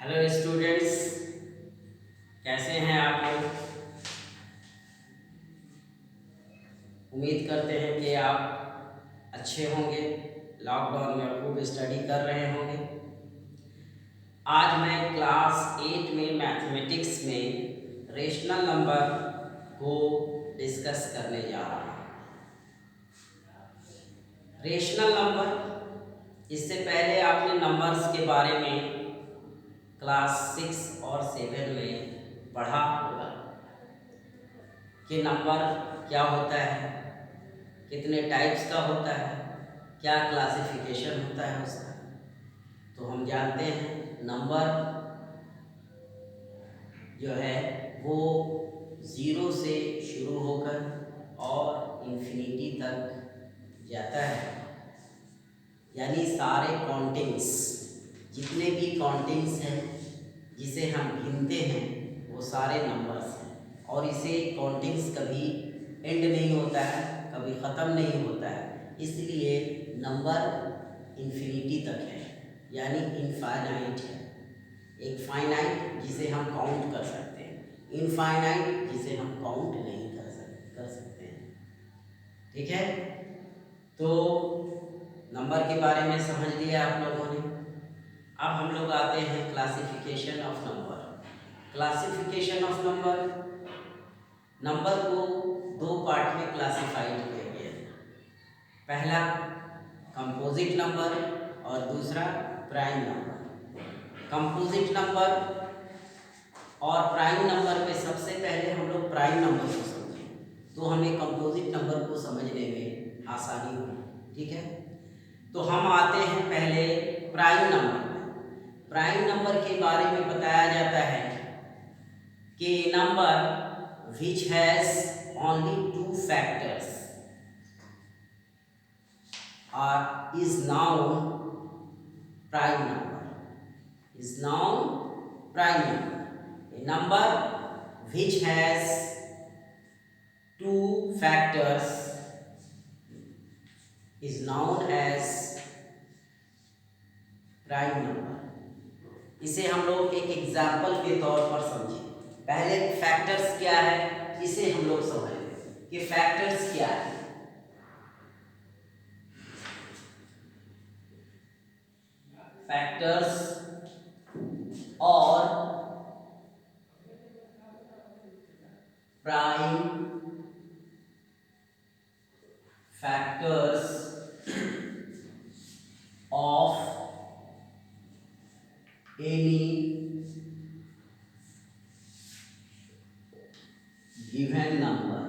Hello students, कैसे हैं आप लोग। उम्मीद करते हैं कि आप अच्छे होंगे। लॉकडाउन में खूब स्टडी कर रहे होंगे। आज मैं क्लास 8 में मैथमेटिक्स में रेशनल नंबर को डिस्कस करने जा रहा हूँ। रेशनल नंबर, इससे पहले आपने नंबर्स के बारे में क्लास 6 और 7 में पढ़ा होगा कि नंबर क्या होता है, कितने टाइप्स का होता है, क्या क्लासिफिकेशन होता है उसका। तो हम जानते हैं नंबर जो है वो 0 से शुरू होकर और इन्फिनिटी तक जाता है। यानी सारे काउंटिंग्स, जितने भी काउंटिंग्स हैं जिसे हम गिनते हैं वो सारे नंबर्स हैं। और इसे काउंटिंग्स कभी एंड नहीं होता है, कभी ख़त्म नहीं होता है, इसलिए नंबर इन्फिनिटी तक है, यानी इनफाइनाइट है। एक फाइनाइट जिसे हम काउंट कर सकते हैं, इनफाइनाइट जिसे हम काउंट नहीं कर सकते हैं। ठीक है, तो नंबर के बारे में समझ लिया आप लोगों ने। अब हम लोग आते हैं classification of number. Classification of number, number को 2 पार्ट में क्लासिफाइड किया गया है। पहला कंपोजिट नंबर और दूसरा प्राइम नंबर। कंपोजिट नंबर और प्राइम नंबर में सबसे पहले हम लोग प्राइम नंबर को समझें तो हमें कंपोजिट नंबर को समझने में आसानी होगी। ठीक है, तो हम आते हैं पहले प्राइम नंबर में। प्राइम नंबर के बारे में बताया जाता है कि number which has only 2 factors और is known prime number. Is known prime number. A number which has 2 factors is known as prime number. इसे हम लोग एक एग्जाम्पल के तौर पर समझें। पहले फैक्टर्स क्या है इसे हम लोग समझें कि फैक्टर्स क्या है। फैक्टर्स और prime factors of any given number।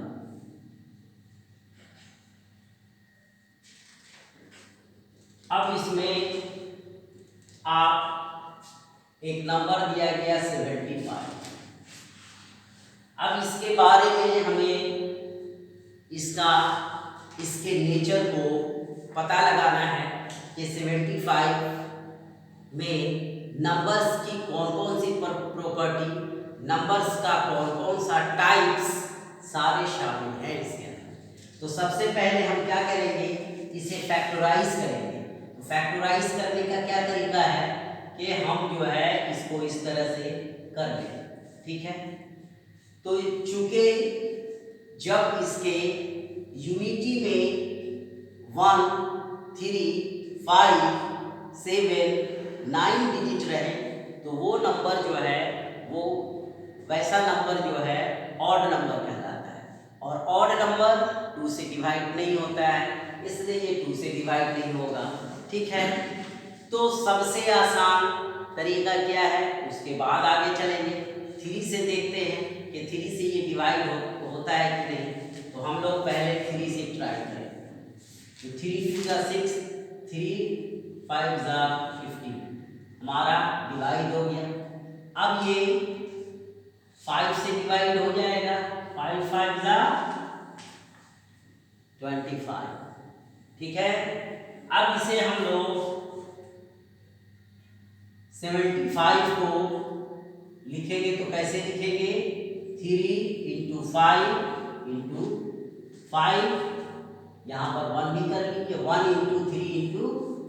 अब इसमें आप एक नंबर दिया गया 75। अब इसके बारे में हमें इसके नेचर को पता लगाना है कि 75 में नंबर्स की कौन कौन सी प्रॉपर्टी, नंबर्स का कौन कौन सा टाइप्स सारे शामिल हैं इसके अंदर। तो सबसे पहले हम क्या करेंगे, इसे फैक्टराइज करेंगे। तो फैक्टराइज करने का क्या तरीका है कि हम जो है इसको इस तरह से कर लें। ठीक है, तो चूंकि जब इसके यूनिटी में 1, 3, 5, 7, 9 डिजिट रहे तो वो नंबर जो है वो वैसा नंबर जो है ऑड नंबर कहलाता है। और ऑड नंबर 2 से डिवाइड नहीं होता है, इसलिए ये 2 से डिवाइड नहीं होगा। ठीक है, तो सबसे आसान तरीका क्या है उसके बाद आगे चलेंगे। 3 से देखते हैं कि 3 से ये डिवाइड होता है कि नहीं। तो हम लोग पहले 3 से ट्राई करें। तो 3 2 जा 6, 3 5 जा 15, हमारा डिवाइड हो गया। अब ये 5 से डिवाइड हो जाएगा, 5 5 जा 25। ठीक है, अब इसे हम लोग 75 को लिखेंगे तो कैसे लिखेंगे, 3 इंटू 5 इंटू 5, यहाँ पर 1 भी कर लीजिए, 1 इंटू 3 इंटू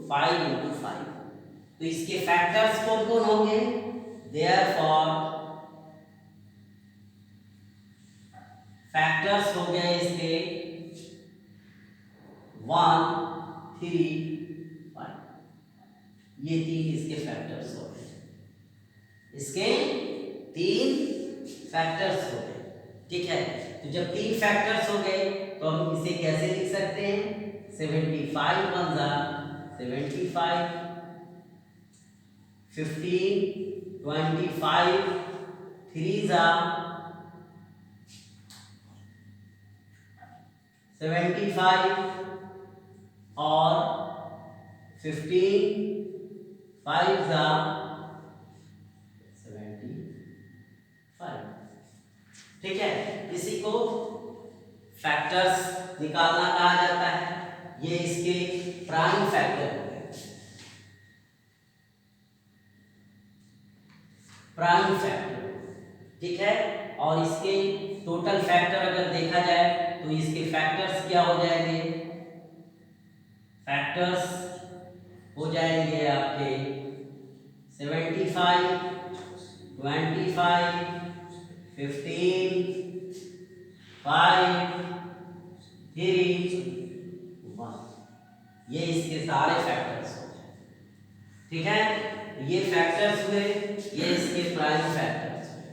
5 इंटू 5। तो इसके फैक्टर्स कौन कौन होंगे, देयरफॉर फैक्टर्स हो गए इसके 1, 3, 5, ये 3 इसके फैक्टर्स हो गए, इसके 3 फैक्टर्स हो गए। ठीक है, तो जब 3 फैक्टर्स हो गए तो हम इसे कैसे लिख सकते हैं? 75 1 जा 75, 15, 25 3 जा 75 और 15 5 जा 75। ठीक है, इसी को फैक्टर्स निकालना कहा जाता है। ये इसके प्राइम फैक्टर हो गए, प्राइम फैक्टर। ठीक है, और इसके टोटल फैक्टर अगर देखा जाए तो इसके फैक्टर्स क्या हो जाएंगे? फैक्टर्स हो जाएंगे आपके 75, 25, 15, 5, 3, 1, ये इसके सारे फैक्टर्स हो गए। ठीक है, ये फैक्टर्स हुए, ये इसके प्राइम फैक्टर्स हुए।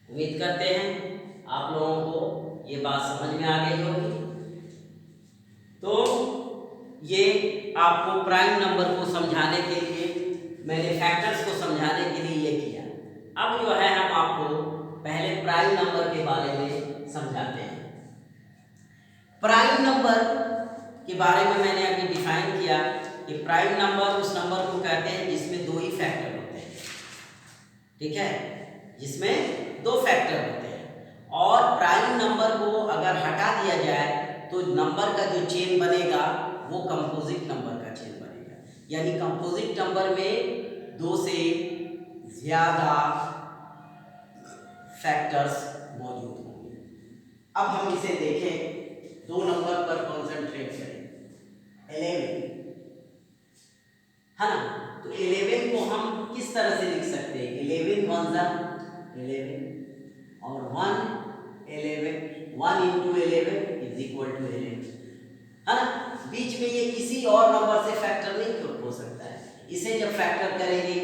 उम्मीद करते हैं आप लोगों को ये बात समझ में आ गई होगी। तो ये आपको प्राइम नंबर को समझाने के लिए, मैंने फैक्टर्स को समझाने के लिए ये किया। अब जो है हम आपको पहले प्राइम नंबर के बारे में समझाते हैं। प्राइम नंबर के बारे में मैंने अभी डिफाइन किया कि प्राइम नंबर उस नंबर को कहते हैं जिसमें 2 ही फैक्टर होते हैं। ठीक है, जिसमें 2 फैक्टर होते हैं। और प्राइम नंबर को अगर हटा दिया जाए तो नंबर का जो चेन बनेगा वो कंपोजिट नंबर का चेन बनेगा। यानी कंपोजिट नंबर में 2 से ज्यादा फैक्टर्स मौजूद होंगे। अब हम इसे देखें, 2 नंबर पर कॉन्सेंट्रेट करें। 11 है ना, तो 11 को हम किस तरह से लिख सकते हैं? 11 1 जा 11 और 1 11, 1 into 11 is equal to 11, है ना। बीच में ये किसी और नंबर से फैक्टर नहीं हो सकता है। इसे जब फैक्टर करेंगे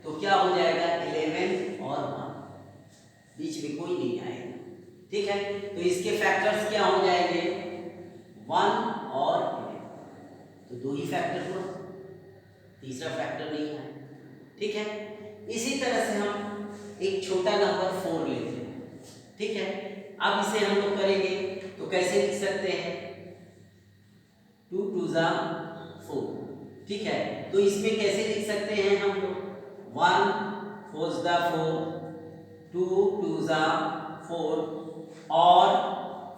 तो क्या हो जाएगा? 11 और 1, बीच में कोई नहीं आएगा। ठीक है, तो इसके फैक्टर्स क्या हो जाएंगे? 1 और 11, तो 2 ही फैक्टर हुआ, तीसरा फैक्टर नहीं है। ठीक है, इसी तरह से हम एक छोटा नंबर 4 लेते हैं। ठीक है, अब इसे हम लोग करेंगे तो कैसे लिख सकते हैं? 2 2 जा 4। ठीक है, तो इसमें कैसे लिख सकते हैं हम लोग? 1 4 जा 4, 2 2 जा 4 और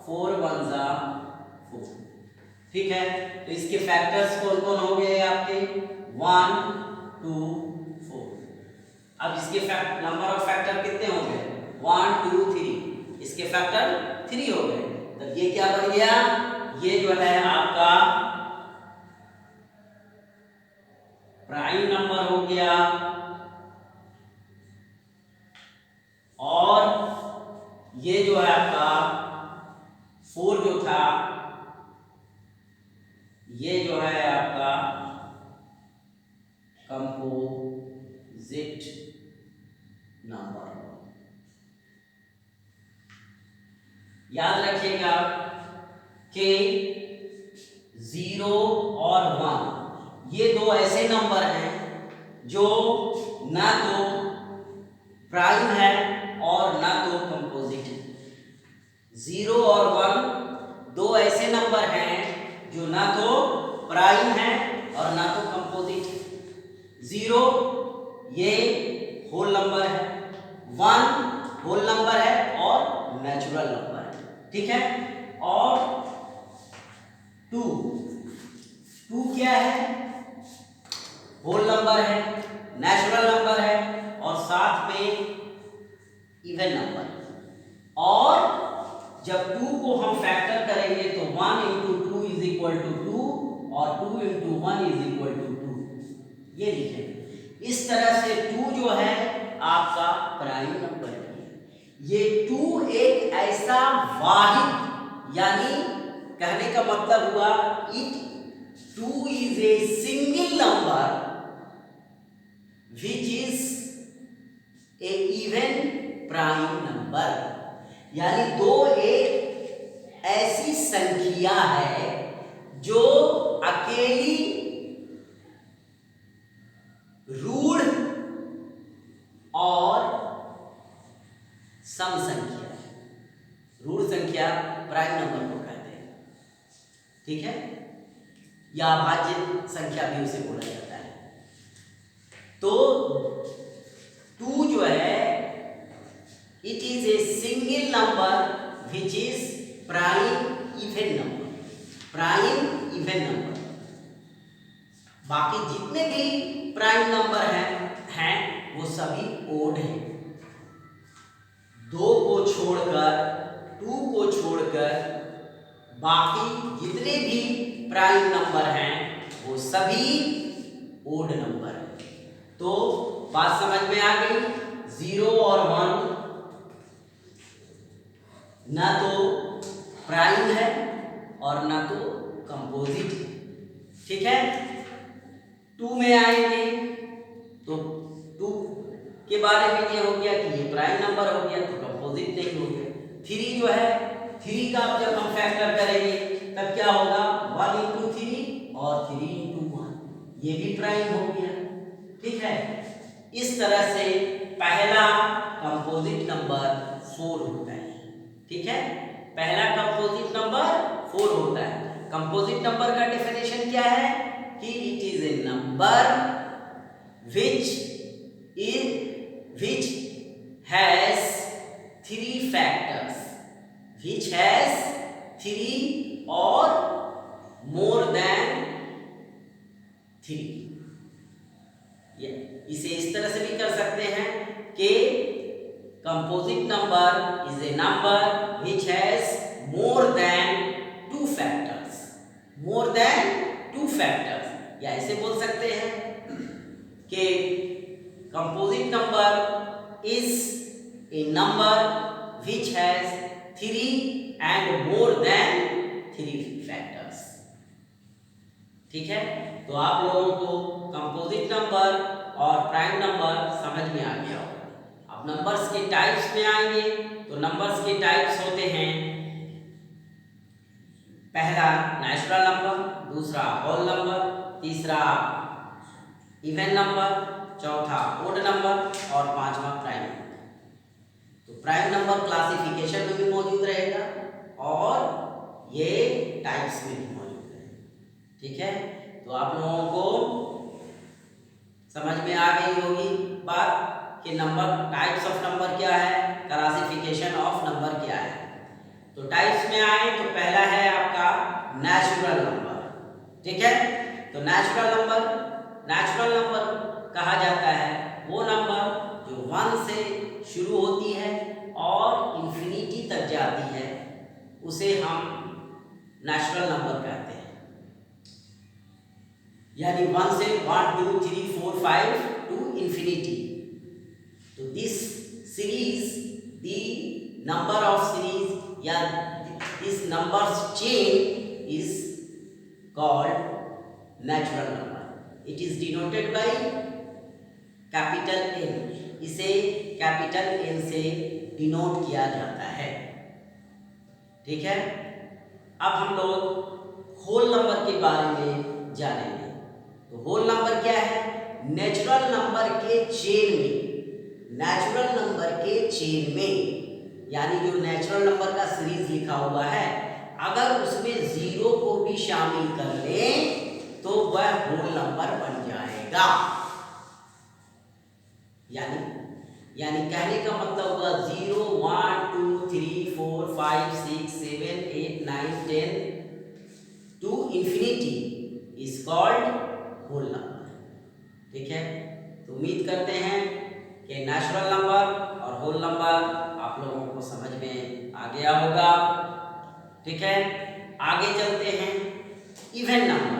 4 1 जा 4। ठीक है, तो इसके फैक्टर्स कौन कौन हो गए आपके? 1 2 4। अब इसके नंबर ऑफ फैक्टर कितने हो गए? 1 2 3, इसके फैक्टर 3 हो गए। तब ये क्या बन गया? ये जो है आपका प्राइम नंबर हो गया। और ये जो है आपका 4 जो था, ये जो है आपका कंपोजिट नंबर। याद रखिएगा कि 0 और 1 ये 2 ऐसे नंबर हैं जो ना तो प्राइम है और ना तो कंपोजिट है। 0 और 1 2 ऐसे नंबर हैं जो ना तो प्राइम है और ना तो कंपोजिट है। 0 ये होल नंबर है, 1 होल नंबर है और नेचुरल नंबर है। ठीक है, और 2 क्या है? होल नंबर है, नेचुरल नंबर है और साथ में इवन नंबर है। और जब 2 को हम फैक्टर करेंगे तो 1 into 2 is equal to 2 और 2 into 1 is equal to 2, ये लिखेंगे। इस तरह से 2 जो है आपका प्राइम नंबर है। ये 2 एक ऐसा वाहिद, यानी कहने का मतलब हुआ it 2 is a single number which is a even prime number, यानी 2 एक ऐसी संख्या है जो अकेली रूढ़ और सम संख्या, रूढ़ संख्या प्राइम नंबर को कहते हैं, ठीक है, या भाज्य संख्या भी उसे बोला जाता है। तो 2 जो है it is a single number which is prime even number, prime even number. बाकी जितने भी प्राइम नंबर हैं वो सभी ओड हैं। 2 को छोड़कर, 2 को छोड़कर बाकी जितने भी प्राइम नंबर हैं वो सभी ओड नंबर हैं। तो बात समझ में आ गई। 0 और 1 ना तो प्राइम है और ना तो कंपोजिट, ठीक है। 2 में आएंगे तो 2 के बारे में ये हो गया कि ये प्राइम नंबर हो गया तो कंपोजिट नहीं हो गया। 3 जो है, 3 का जब हम फैक्टर करेंगे तब क्या होगा, 1 into 3 और 3 into 1, ये भी प्राइम हो गया, ठीक है। इस तरह से पहला कंपोजिट नंबर 4 होता है, ठीक है। पहला कंपोजिट नंबर 4 होता है। कंपोजिट नंबर का डेफिनेशन क्या है कि it is a number which has 3 factors, which has 3 or more than 3। इसे इस तरह से भी कर सकते हैं कि composite number is a number which has more than 2 factors, more than 2 factors, या ऐसे बोल सकते हैं कि composite number is a number which has 3 and more than 3 factors, ठीक है। तो आप लोगों को कंपोजिट नंबर और प्राइम नंबर समझ में आ गया होगा। अब नंबर्स के टाइप्स में आएंगे तो नंबर्स के टाइप्स होते हैं, पहला नेचुरल नंबर, दूसरा होल नंबर, तीसरा इवन नंबर, चौथा ओड नंबर और पांचवा प्राइम नंबर। तो प्राइम नंबर क्लासिफिकेशन में भी मौजूद रहेगा और ये टाइप्स में भी मौजूद रहेगा, ठीक है। तो आप लोगों को समझ में आ गई होगी बात कि नंबर, टाइप्स ऑफ नंबर क्या है, क्लासिफिकेशन ऑफ नंबर क्या है। तो टाइप्स में आए तो पहला है आपका नेचुरल नंबर, ठीक है। तो नेचुरल नंबर कहा जाता है वो नंबर जो 1 से शुरू होती है और इंफिनिटी तक जाती है, उसे हम नेचुरल नंबर कहते हैं। यानी 1 से 1 2 3 4 5 टू इंफिनिटी। तो this series, the number of series या this numbers chain is called natural number. It is denoted by capital N, इसे कैपिटल N से डिनोट किया जाता है, ठीक है। अब हम लोग होल नंबर के बारे में जानेंगे। तो होल नंबर क्या है, नेचुरल नंबर के चेन में, नेचुरल नंबर के चेन में, यानी जो नेचुरल नंबर का सीरीज लिखा हुआ है अगर उसमें 0 को भी शामिल कर लें तो वह होल नंबर बन जाएगा। यानी कहने का मतलब हुआ 0 1 2 3 4 5 6 7 8 9 10 to infinity is called whole number, ठीक है। तो उम्मीद करते हैं कि नेचुरल नंबर और होल नंबर आप लोगों को समझ में आ गया होगा, ठीक है। आगे चलते हैं इवन नंबर।